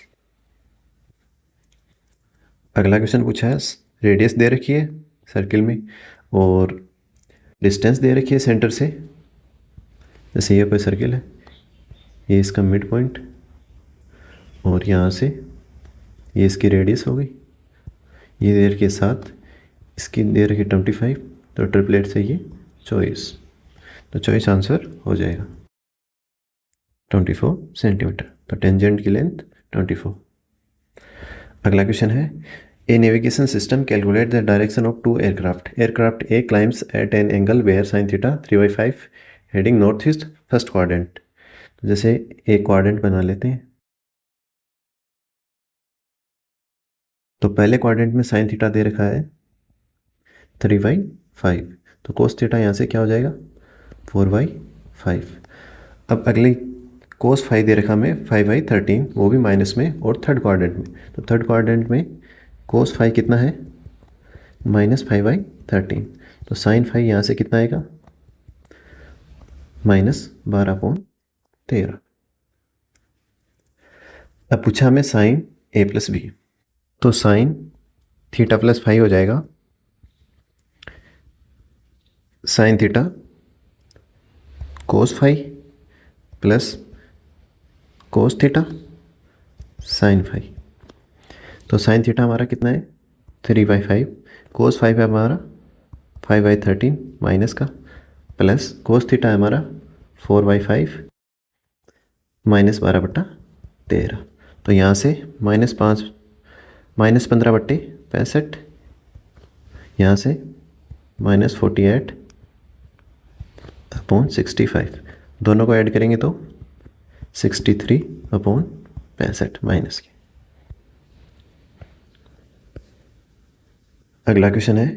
A: अगला क्वेश्चन पूछा है, रेडियस दे रखी है सर्किल में और डिस्टेंस दे रखी है सेंटर से। जैसे ये कोई सर्किल है, ये इसका मिड पॉइंट और यहाँ से ये इसकी रेडियस हो गई, ये दे रखी है 7, इसकी दे रखी 25, तो ट्रिपलेट से ये 24, तो 24 आंसर हो जाएगा 24 सेंटीमीटर। तो टेंजेंट की लेंथ 24। अगला क्वेश्चन है, a navigation system calculate the direction of 2 aircraft. Aircraft A climbs at an angle where sin θ 3/5 heading north east first quadrant. तो जैसे एक क्वाड्रेंट बना लेते हैं, तो पहले क्वाड्रेंट में sin θ दे रखा है 3/5, तो cos θ यहाँ से क्या हो जाएगा 4/5। अब अगली cos फाइव दे रखा हमें 5/13, वो भी माइनस में और थर्ड क्वाड्रेंट में। तो थर्ड क्वाड्रेंट में cos फाइव कितना है -5/13, तो sin फाइव यहाँ से कितना आएगा -12/13। अब पूछा हमें sin a + b, तो sin θ + 5 हो जाएगा sin θ cos 5 plus cos θ sin 5। तो sin θ हमारा कितना है 3/5, cos 5 है हमारा 5/13 माइनस का, प्लस cos θ हमारा 4/5 -12/13। तो यहाँ से -15/65, यहाँ से -48/65, दोनों को ऐड करेंगे तो 63/65 माइनस के। अगला क्वेश्चन है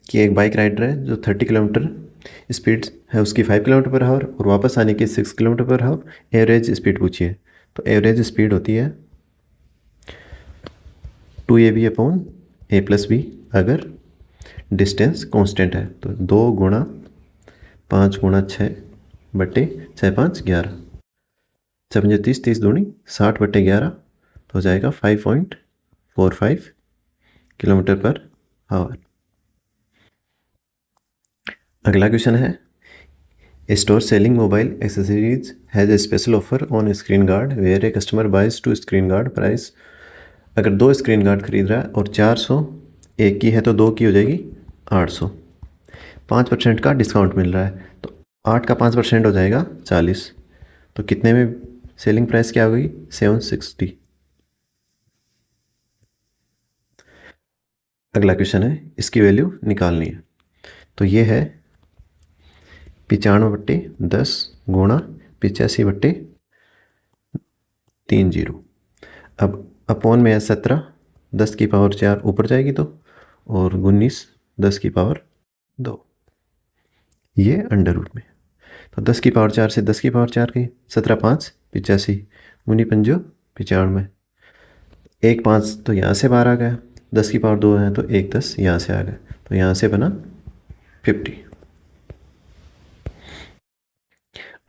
A: कि एक बाइक राइडर है जो 30 किलोमीटर स्पीड है उसकी 5 km/h और वापस आने की 6 km/h, एवरेज स्पीड पूछिए। तो एवरेज स्पीड होती है 2ab/a + b अगर डिस्टेंस कांस्टेंट है। तो 2 × 5 × 6/6 5 11, 6 30 30 दूनी 60/11, तो हो जाएगा 5.45 किलोमीटर पर आवर। अगला क्वेश्चन है, a store selling mobile accessories has a special offer on screen guard where a customer buys 2 screen guard price. अगर 2 स्क्रीन गार्ड खरीद रहा है और 400 एक की है तो 2 की हो जाएगी 800। 5% का डिस्काउंट मिल रहा है तो 8 का 5% हो जाएगा 40। तो कितने में सेलिंग प्राइस क्या होगी? 760। अगला क्वेश्चन है, इसकी वैल्यू निकालनी है। तो ये है 95/10 गुणा 85/30। अब अपॉन में है 17, 10 की पावर 4 ऊपर जाएगी तो, और 19 10 की पावर 2, ये अंडर रूट में। तो 10 की पावर 4 से 10 की पावर 4 गई, 17 5 85, 19 पंजो 95, 1 5 तो यहाँ से बाहर आ गया, 10 की पावर 2 है तो 1 10 यहाँ से आ गया, तो यहाँ से बना 50।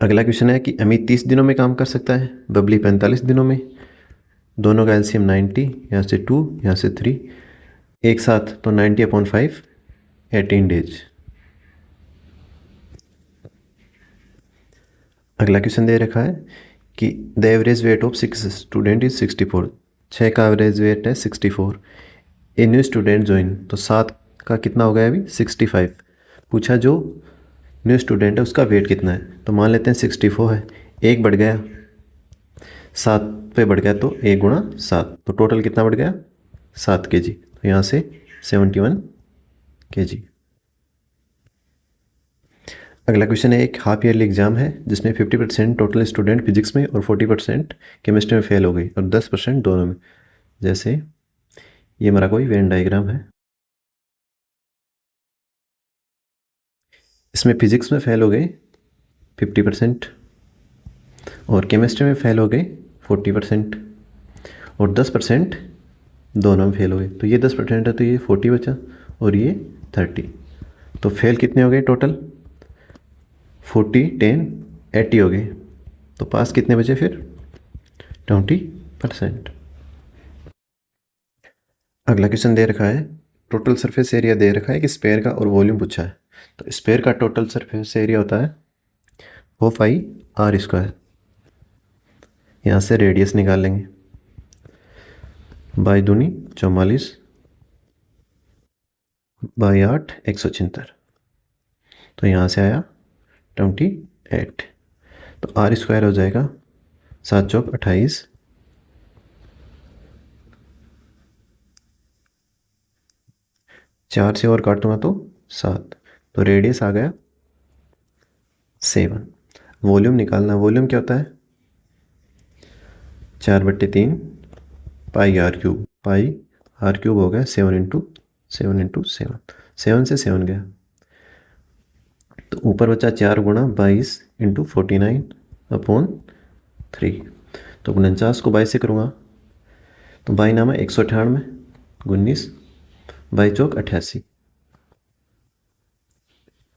A: अगला क्वेश्चन है कि अमित 30 दिनों में काम कर सकता है, बबली 45 दिनों में। दोनों का एलसीएम 90, यहाँ से 2 यहाँ से 3, एक साथ तो 90/5 18 डेज। अगला क्वेश्चन दे रखा है कि the average weight of 6 student is 64। 6 का एवरेज वेट है 64। ए न्यू स्टूडेंट ज्वाइन, तो 7 का कितना हो गया अभी? 65। पूछा जो न्यू स्टूडेंट है उसका वेट कितना है, तो मान लेते हैं 64 है, एक बढ़ गया 7 पे बढ़ गया तो 1 गुणा 7, तो टोटल कितना बढ़ गया? 7 kg। तो यहाँ से 71 kg। अगला क्वेश्चन है, एक हाफ ईयरली एग्जाम है जिसमें 50% टोटल स्टूडेंट फिजिक्स में और 40% केमिस्ट्री में फेल हो गई और 10% दोनों में। जैसे ये हमारा कोई वेन डायग्राम है, इसमें फिजिक्स में फेल हो गए 50% और केमिस्ट्री में फेल हो गए 40% और 10% दोनों में फेल हो गए। तो ये 10% है तो ये 40 बचा और ये 30, तो फेल कितने हो गए टोटल? 40 10 80 हो गए, तो पास कितने बचे फिर? 20%। अगला क्वेश्चन दे रखा है, टोटल सरफेस एरिया दे रखा है कि स्पेयर का और वॉल्यूम पूछा है। तो स्पेयर का टोटल सरफेस एरिया होता है 4πr²। यहाँ से रेडियस निकाल लेंगे, बाई दूनी 44 बाई 8 176, तो यहाँ से आया 28। तो r² हो जाएगा 7 चौक 28, 4 से और काट दूंगा तो 7, तो रेडियस आ गया 7। वॉल्यूम निकालना, वॉल्यूम क्या होता है? 4/3 πr³, पाई r³ हो गया 7 × 7 से 7 गया, तो ऊपर बचा 4 गुणा 22 × 49/3। तो 49 को 22 से करूँगा तो 22 नामा 198, 19 22 चौक 88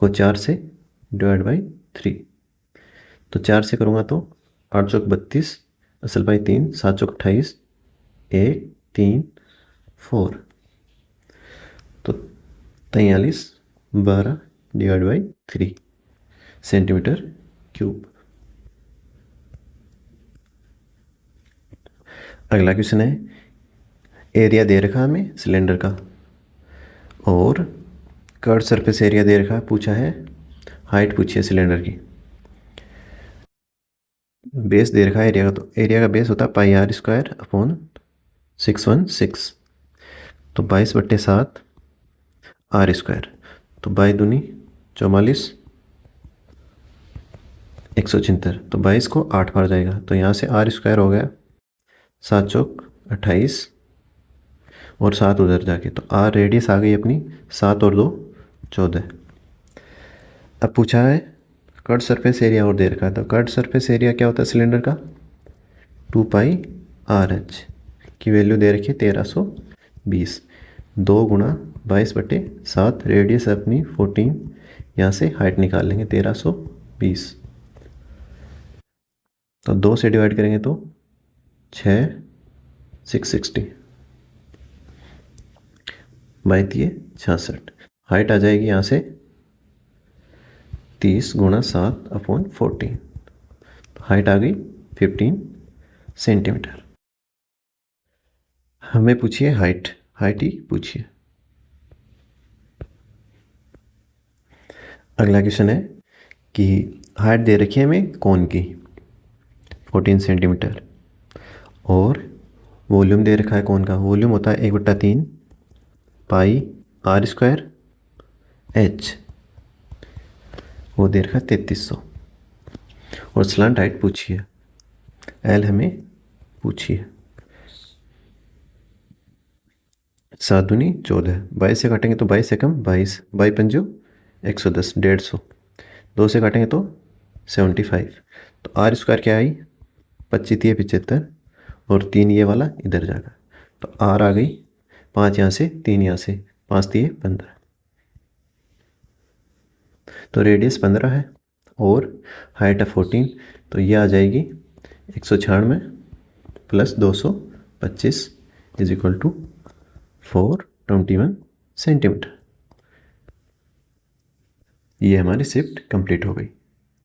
A: को 4 से डिवाइड बाई 3, तो 4 से करूँगा तो 8 चौक 32, असल बाई 3, 7 चौक 28, 1 3 4, तो 43 12 डिवाइड बाई 3 सेंटीमीटर क्यूब। अगला क्वेश्चन है, एरिया दे रखा हमें सिलेंडर का और कर्व सरफेस एरिया दे रखा है, पूछा है हाइट पूछी है सिलेंडर की। बेस दे रखा है एरिया का, तो एरिया का बेस होता है πr²/616, तो 22/7 r², तो बाई दूनी 44 176, तो 22 को 8 बार जाएगा, तो यहाँ से r² हो गया 7 चौक 28 और 7 उधर जाके, तो r रेडियस आ गई अपनी 7 और 2 14। अब पूछा है कर्व सरफेस एरिया और दे रखा था। कर्व सरफेस एरिया क्या होता है सिलेंडर का? 2πrh की वैल्यू दे रखी है 1320, 2 गुणा 22/7, रेडियस अपनी 14, यहाँ से हाइट निकाल लेंगे 1320, तो 2 से डिवाइड करेंगे तो 6 660, बाई 66, हाइट आ जाएगी यहाँ से 30 गुणा 7/14, हाइट आ गई 15 सेंटीमीटर। हमें पूछिए हाइट ही पूछिए। अगला क्वेश्चन है कि हाइट दे रखी है हमें कोन की 14 सेंटीमीटर, और वॉल्यूम दे रखा है कोन का, वॉल्यूम होता है 1/3 पाई r² h, वो दे रखा है 3300, और स्लांट हाइट पूछिए, एल हमें पूछिए। 7 दूनी 14, 22 से काटेंगे तो 22 से कम 22, 22 पंजो 110, 150, 2 से काटेंगे तो 75, तो r² क्या आई 25 75, और 3 ये वाला इधर जाएगा, तो r आ गई 5 यहाँ से 3 यहाँ से, 5 3 15, तो रेडियस 15 है और हाइट है 14, तो ये आ जाएगी 196 plus 225 is equal to 421 centimetre. ये हमारी शिफ्ट कंप्लीट हो गई।